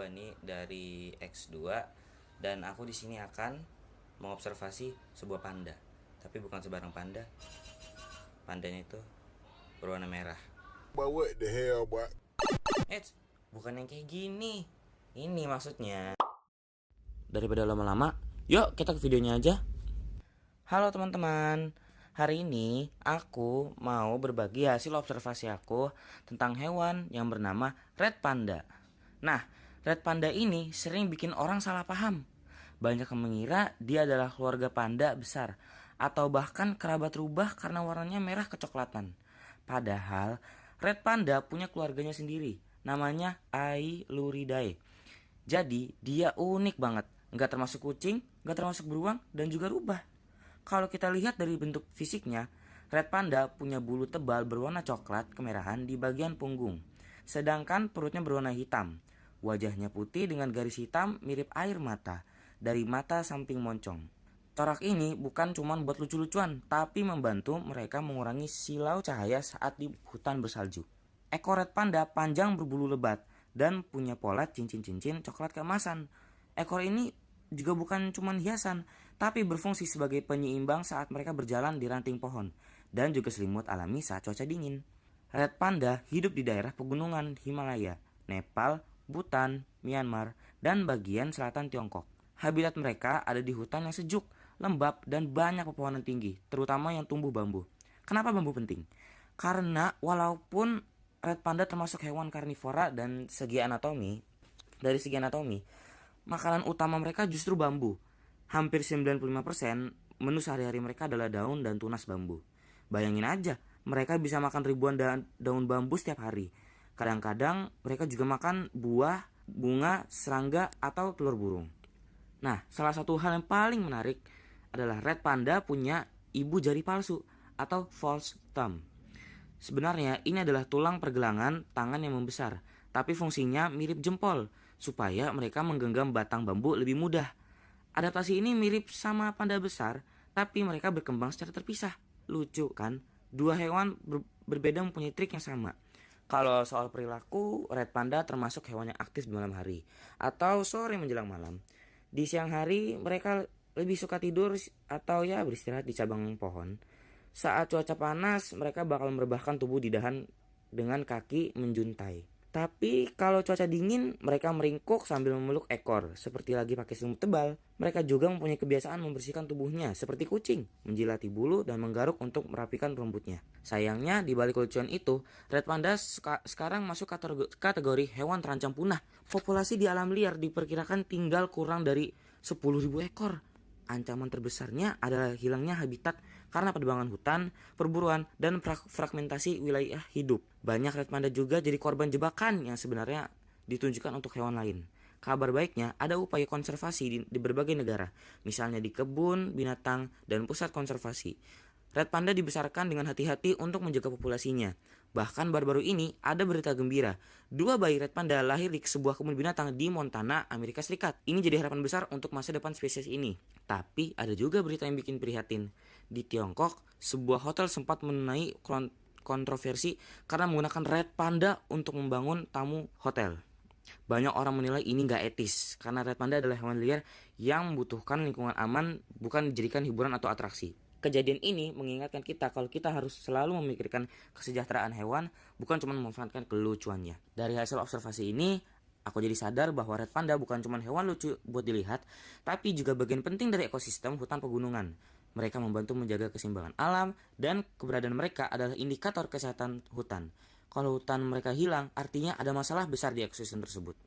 Bani dari X2 dan aku di sini akan mengobservasi sebuah panda. Tapi bukan sembarang panda. Pandanya itu berwarna merah. But what the hell, boy? Bukan yang kayak gini. Ini maksudnya. Daripada lama-lama, yuk kita ke videonya aja. Halo teman-teman. Hari ini aku mau berbagi hasil observasi aku tentang hewan yang bernama red panda. Nah, red panda ini sering bikin orang salah paham. Banyak yang mengira dia adalah keluarga panda besar atau bahkan kerabat rubah karena warnanya merah kecoklatan. Padahal red panda punya keluarganya sendiri, namanya Ailuridae. Jadi dia unik banget, nggak termasuk kucing, nggak termasuk beruang, dan juga rubah. Kalau kita lihat dari bentuk fisiknya, red panda punya bulu tebal berwarna coklat kemerahan di bagian punggung. Sedangkan perutnya berwarna hitam. Wajahnya putih dengan garis hitam mirip air mata dari mata samping moncong. Corak ini bukan cuma buat lucu-lucuan, tapi membantu mereka mengurangi silau cahaya saat di hutan bersalju. Ekor red panda panjang berbulu lebat dan punya pola cincin-cincin coklat keemasan. Ekor ini juga bukan cuma hiasan, tapi berfungsi sebagai penyeimbang saat mereka berjalan di ranting pohon dan juga selimut alami saat cuaca dingin. Red panda hidup di daerah pegunungan Himalaya, Nepal, Bhutan, Myanmar, dan bagian selatan Tiongkok. Habitat mereka ada di hutan yang sejuk, lembab, dan banyak pepohonan tinggi, terutama yang tumbuh bambu. Kenapa bambu penting? Karena walaupun red panda termasuk hewan karnivora dan dari segi anatomi, makanan utama mereka justru bambu. Hampir 95% menu sehari-hari mereka adalah daun dan tunas bambu. Bayangin aja, mereka bisa makan ribuan daun bambu setiap hari. Kadang-kadang mereka juga makan buah, bunga, serangga, atau telur burung. Nah, salah satu hal yang paling menarik adalah red panda punya ibu jari palsu atau false thumb. Sebenarnya ini adalah tulang pergelangan tangan yang membesar, tapi fungsinya mirip jempol supaya mereka menggenggam batang bambu lebih mudah. Adaptasi ini mirip sama panda besar, tapi mereka berkembang secara terpisah. Lucu kan? Dua hewan berbeda mempunyai trik yang sama. Kalau soal perilaku, red panda termasuk hewan yang aktif di malam hari atau sore menjelang malam. Di siang hari mereka lebih suka tidur atau beristirahat di cabang pohon. Saat cuaca panas, mereka bakal merebahkan tubuh di dahan dengan kaki menjuntai. Tapi kalau cuaca dingin, mereka meringkuk sambil memeluk ekor, seperti lagi pakai selimut tebal. Mereka juga mempunyai kebiasaan membersihkan tubuhnya, seperti kucing, menjilati bulu dan menggaruk untuk merapikan rambutnya. Sayangnya, di balik kelucuan itu, red panda sekarang masuk kategori hewan terancam punah. Populasi di alam liar diperkirakan tinggal kurang dari 10.000 ekor. Ancaman terbesarnya adalah hilangnya habitat karena penebangan hutan, perburuan, dan fragmentasi wilayah hidup. Banyak red panda juga jadi korban jebakan yang sebenarnya ditunjukkan untuk hewan lain. Kabar baiknya, ada upaya konservasi di berbagai negara, misalnya di kebun, binatang, dan pusat konservasi. Red panda dibesarkan dengan hati-hati untuk menjaga populasinya. Bahkan baru-baru ini ada berita gembira. 2 bayi red panda lahir di sebuah kebun binatang di Montana, Amerika Serikat. Ini jadi harapan besar untuk masa depan spesies ini. Tapi ada juga berita yang bikin prihatin. Di Tiongkok, sebuah hotel sempat menuai kontroversi karena menggunakan red panda untuk membangun tamu hotel. Banyak orang menilai ini gak etis karena red panda adalah hewan liar yang membutuhkan lingkungan aman, bukan dijadikan hiburan atau atraksi. Kejadian ini mengingatkan kita kalau kita harus selalu memikirkan kesejahteraan hewan, bukan cuma memanfaatkan kelucuannya. Dari hasil observasi ini, aku jadi sadar bahwa red panda bukan cuma hewan lucu buat dilihat, tapi juga bagian penting dari ekosistem hutan pegunungan. Mereka membantu menjaga keseimbangan alam, dan keberadaan mereka adalah indikator kesehatan hutan. Kalau hutan mereka hilang, artinya ada masalah besar di ekosistem tersebut.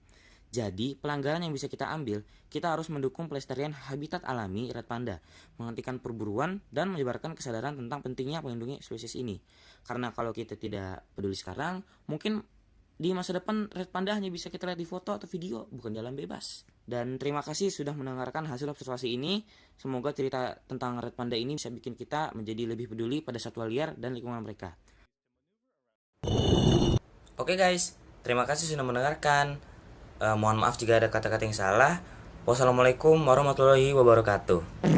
Jadi, pelanggaran yang bisa kita ambil, kita harus mendukung pelestarian habitat alami red panda, menghentikan perburuan, dan menyebarkan kesadaran tentang pentingnya melindungi spesies ini. Karena kalau kita tidak peduli sekarang, mungkin di masa depan red panda hanya bisa kita lihat di foto atau video, bukan di alam bebas. Dan terima kasih sudah mendengarkan hasil observasi ini. Semoga cerita tentang red panda ini bisa bikin kita menjadi lebih peduli pada satwa liar dan lingkungan mereka. Oke guys, terima kasih sudah mendengarkan. Mohon maaf jika ada kata-kata yang salah. Wassalamualaikum warahmatullahi wabarakatuh.